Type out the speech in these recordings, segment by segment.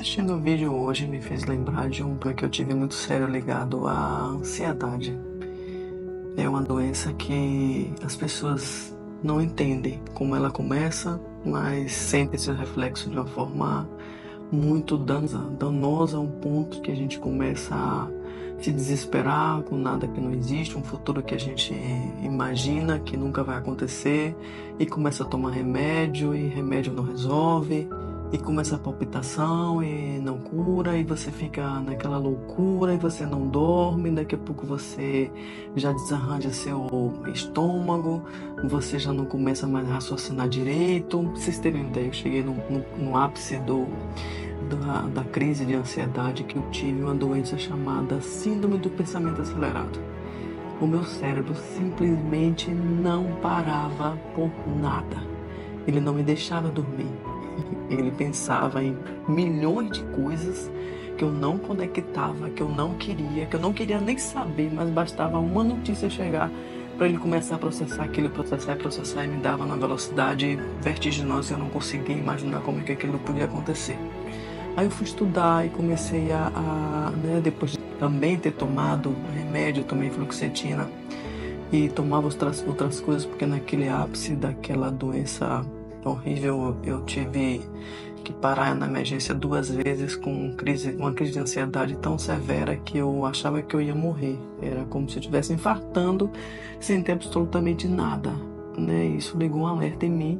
Assistindo o vídeo hoje me fez lembrar de um problema que eu tive muito sério ligado à ansiedade. É uma doença que as pessoas não entendem como ela começa, mas sentem esse reflexo de uma forma muito danosa a um ponto que a gente começa a se desesperar com nada que não existe, um futuro que a gente imagina que nunca vai acontecer, e começa a tomar remédio e remédio não resolve, e começa a palpitação e não cura, e você fica naquela loucura e você não dorme, daqui a pouco você já desarranja seu estômago, você já não começa mais a raciocinar direito. Pra vocês terem ideia, eu cheguei no ápice da crise de ansiedade, que eu tive uma doença chamada Síndrome do Pensamento Acelerado. O meu cérebro simplesmente não parava por nada. Ele não me deixava dormir. Ele pensava em milhões de coisas que eu não conectava, que eu não queria nem saber, mas bastava uma notícia chegar para ele começar a processar aquilo, processar, e me dava uma velocidade vertiginosa. Eu não conseguia imaginar como é que aquilo podia acontecer. Aí eu fui estudar e comecei depois de também ter tomado remédio, eu tomei fluoxetina e tomava outras coisas, porque naquele ápice daquela doença horrível eu tive que parar na emergência 2 vezes com uma crise de ansiedade tão severa que eu achava que eu ia morrer. Era como se eu estivesse infartando sem ter absolutamente nada, né? Isso ligou um alerta em mim.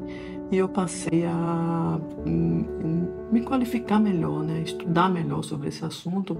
E eu passei a me qualificar melhor, né? Estudar melhor sobre esse assunto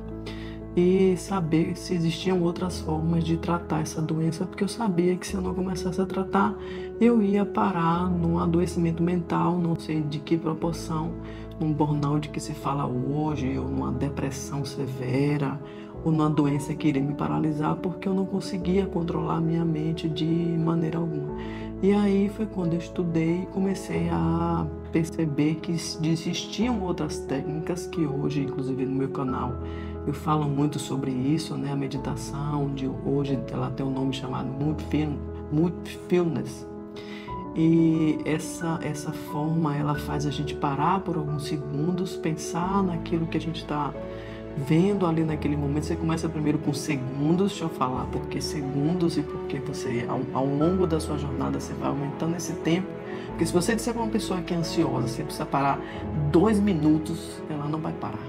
e saber se existiam outras formas de tratar essa doença, porque eu sabia que se eu não começasse a tratar, eu ia parar num adoecimento mental, não sei de que proporção, num burnout que se fala hoje, ou numa depressão severa, ou numa doença que iria me paralisar, porque eu não conseguia controlar minha mente de maneira alguma. E aí foi quando eu estudei e comecei a perceber que existiam outras técnicas que hoje, inclusive no meu canal, eu falo muito sobre isso, né? A meditação de hoje, ela tem um nome chamado Mindfulness. E essa forma, ela faz a gente parar por alguns segundos, pensar naquilo que a gente está vendo ali naquele momento. Você começa primeiro com segundos, deixa eu falar porque segundos, e porque você, ao longo da sua jornada, você vai aumentando esse tempo. Porque se você disser para uma pessoa que é ansiosa, você precisa parar 2 minutos, ela não vai parar.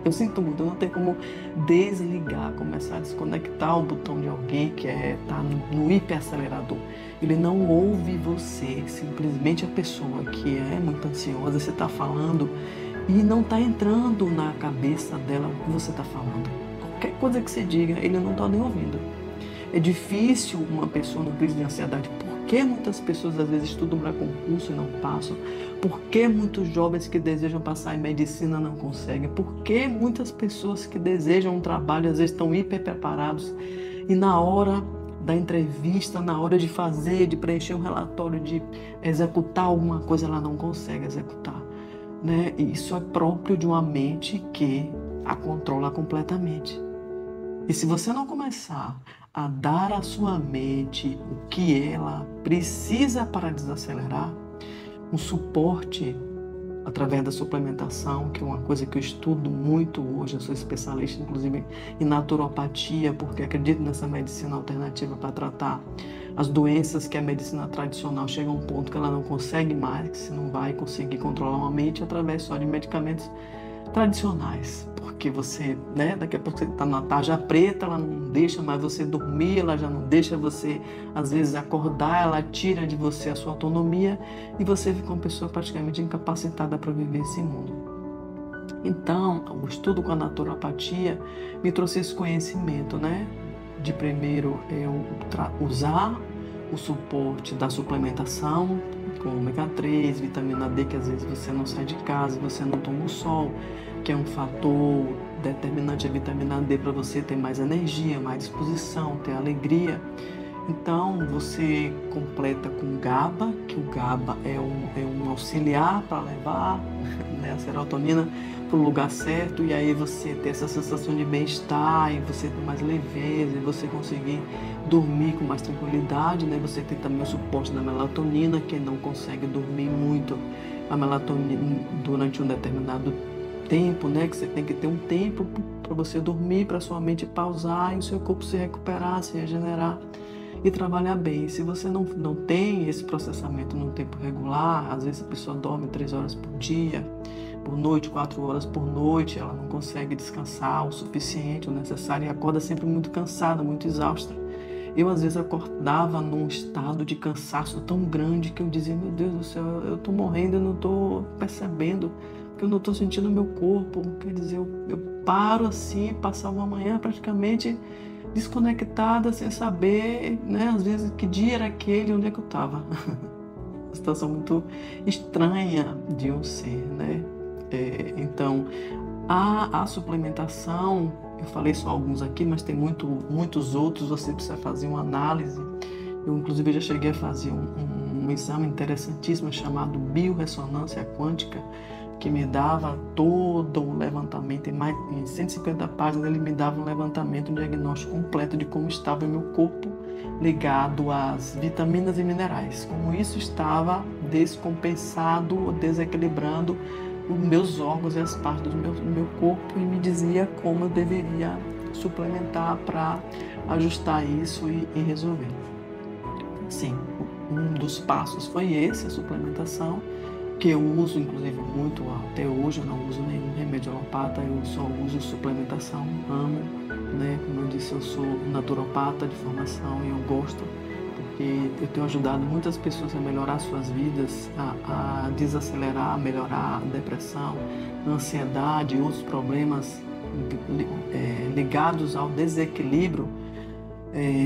Eu sinto muito, eu não tenho como desligar, começar a desconectar o botão de alguém que tá no hiperacelerador. Ele não ouve você, simplesmente a pessoa que é muito ansiosa, você está falando e não está entrando na cabeça dela o que você está falando. Qualquer coisa que você diga, ele não está nem ouvindo. É difícil uma pessoa no crise de ansiedade. Por que muitas pessoas às vezes estudam para concurso e não passam? Por que muitos jovens que desejam passar em medicina não conseguem? Por que muitas pessoas que desejam um trabalho às vezes estão hiper preparados e na hora da entrevista, na hora de fazer, de preencher um relatório, de executar alguma coisa, ela não consegue executar? Né? Isso é próprio de uma mente que a controla completamente. E se você não começar a dar à sua mente o que ela precisa para desacelerar, um suporte através da suplementação, que é uma coisa que eu estudo muito hoje, eu sou especialista inclusive em naturopatia, porque acredito nessa medicina alternativa para tratar as doenças que a medicina tradicional chega a um ponto que ela não consegue mais, que você não vai conseguir controlar uma mente através só de medicamentos tradicionais, porque você, né, daqui a pouco você está na tarja preta, ela não deixa mais você dormir, ela já não deixa você, às vezes, acordar, ela tira de você a sua autonomia e você fica uma pessoa praticamente incapacitada para viver esse mundo. Então, o estudo com a naturopatia me trouxe esse conhecimento, né, de primeiro eu usar o suporte da suplementação com ômega 3, vitamina D, que às vezes você não sai de casa, você não toma o sol, que é um fator determinante, a vitamina D, para você ter mais energia, mais disposição, ter alegria. Então você completa com GABA, que o GABA é um auxiliar para levar, né, a serotonina para o lugar certo, e aí você ter essa sensação de bem-estar, e você ter mais leveza, e você conseguir dormir com mais tranquilidade, né? Você tem também o suporte da melatonina, quem não consegue dormir muito, a melatonina durante um determinado tempo, né? Que você tem que ter um tempo para você dormir, para sua mente pausar e o seu corpo se recuperar, se regenerar e trabalhar bem. Se você não tem esse processamento num tempo regular, às vezes a pessoa dorme 3 horas por dia, por noite, 4 horas por noite, ela não consegue descansar o suficiente, o necessário, e acorda sempre muito cansada, muito exausta. Eu, às vezes, acordava num estado de cansaço tão grande que eu dizia, meu Deus do céu, eu tô morrendo, eu não tô percebendo, porque eu não tô sentindo o meu corpo. Quer dizer, eu paro assim, passava uma manhã praticamente desconectada, sem saber, né, às vezes, que dia era aquele, onde é que eu estava. Uma situação muito estranha de um ser, né? Então, a suplementação, eu falei só alguns aqui, mas tem muitos outros, você precisa fazer uma análise. Eu, inclusive, já cheguei a fazer um exame interessantíssimo chamado biorressonância quântica, que me dava todo um levantamento, em 150 páginas ele me dava um levantamento, um diagnóstico completo de como estava o meu corpo ligado às vitaminas e minerais, como isso estava descompensado ou desequilibrando os meus órgãos e as partes do meu corpo, e me dizia como eu deveria suplementar para ajustar isso e resolver. Sim, um dos passos foi esse, a suplementação, que eu uso inclusive muito até hoje. Eu não uso nenhum remédio alopata, eu só uso suplementação, amo, né? Como eu disse, eu sou naturopata de formação e eu gosto, porque eu tenho ajudado muitas pessoas a melhorar suas vidas, a desacelerar, a melhorar a depressão, a ansiedade e outros problemas ligados ao desequilíbrio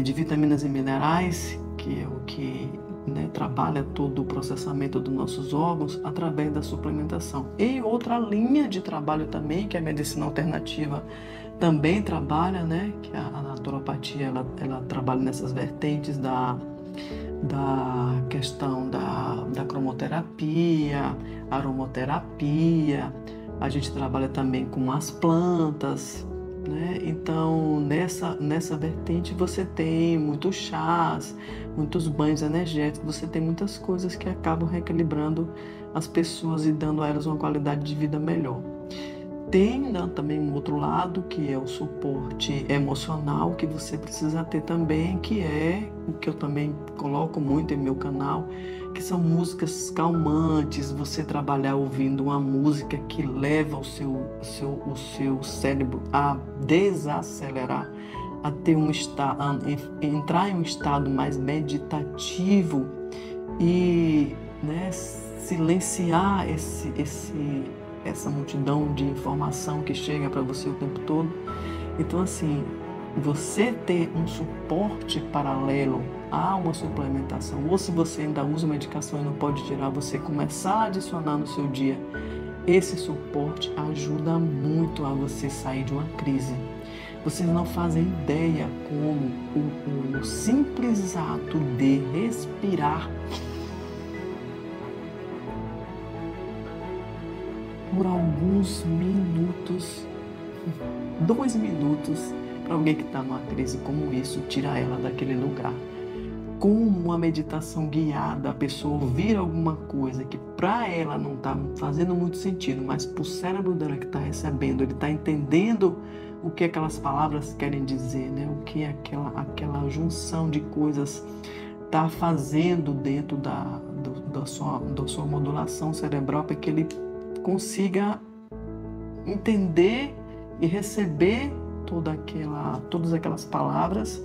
de vitaminas e minerais, que é o que, né, trabalha todo o processamento dos nossos órgãos através da suplementação. E outra linha de trabalho também, que é a medicina alternativa também trabalha, né, que a naturopatia ela trabalha nessas vertentes da questão da cromoterapia, aromoterapia. A gente trabalha também com as plantas, né? Então, nessa vertente você tem muitos chás, muitos banhos energéticos, você tem muitas coisas que acabam reequilibrando as pessoas e dando a elas uma qualidade de vida melhor. Tem, né, também um outro lado, que é o suporte emocional, que você precisa ter também, que é o que eu também coloco muito em meu canal, que são músicas calmantes, você trabalhar ouvindo uma música que leva o seu cérebro a desacelerar, a ter entrar em um estado mais meditativo e, né, silenciar essa multidão de informação que chega para você o tempo todo. Então, assim, você ter um suporte paralelo a uma suplementação, ou se você ainda usa medicação e não pode tirar, você começar a adicionar no seu dia esse suporte, ajuda muito a você sair de uma crise. Vocês não fazem ideia como o simples ato de respirar por alguns minutos, 2 minutos, para alguém que está numa crise como isso, tira ela daquele lugar. Com uma meditação guiada, a pessoa ouvir alguma coisa que para ela não está fazendo muito sentido, mas para o cérebro dela que está recebendo, ele está entendendo o que aquelas palavras querem dizer, né? O que aquela junção de coisas está fazendo dentro da sua modulação cerebral, para que ele consiga entender e receber todas aquelas palavras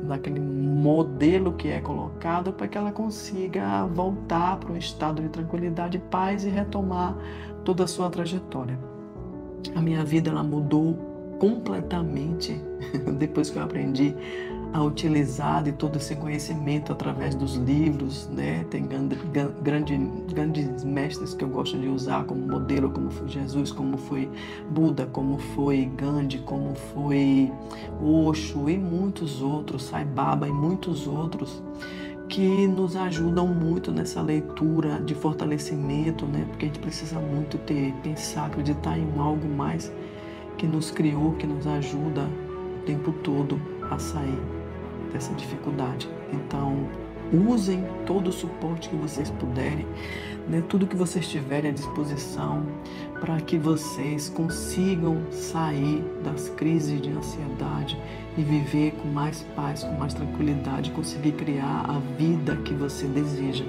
daquele modelo que é colocado, para que ela consiga voltar para um estado de tranquilidade e paz e retomar toda a sua trajetória. A minha vida ela mudou completamente depois que eu aprendi a utilizar de todo esse conhecimento através dos livros, né? Tem grandes mestres que eu gosto de usar como modelo, como foi Jesus, como foi Buda, como foi Gandhi, como foi Osho e muitos outros, Sai Baba e muitos outros, que nos ajudam muito nessa leitura de fortalecimento, né? Porque a gente precisa muito pensar, acreditar em algo mais que nos criou, que nos ajuda o tempo todo a sair dessa dificuldade. Então, usem todo o suporte que vocês puderem, né? Tudo que vocês tiverem à disposição, para que vocês consigam sair das crises de ansiedade e viver com mais paz, com mais tranquilidade, conseguir criar a vida que você deseja.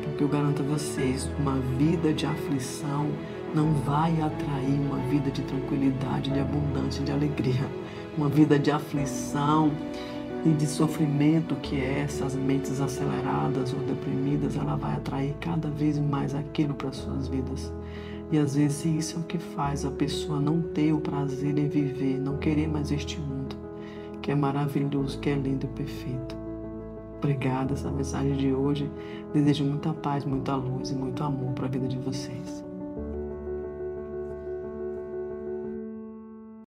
Porque eu garanto a vocês, uma vida de aflição não vai atrair uma vida de tranquilidade, de abundância, de alegria. Uma vida de aflição e de sofrimento, que é essas mentes aceleradas ou deprimidas, ela vai atrair cada vez mais aquilo para suas vidas. E às vezes isso é o que faz a pessoa não ter o prazer em viver, não querer mais este mundo, que é maravilhoso, que é lindo e perfeito. Obrigada, essa mensagem de hoje. Desejo muita paz, muita luz e muito amor para a vida de vocês.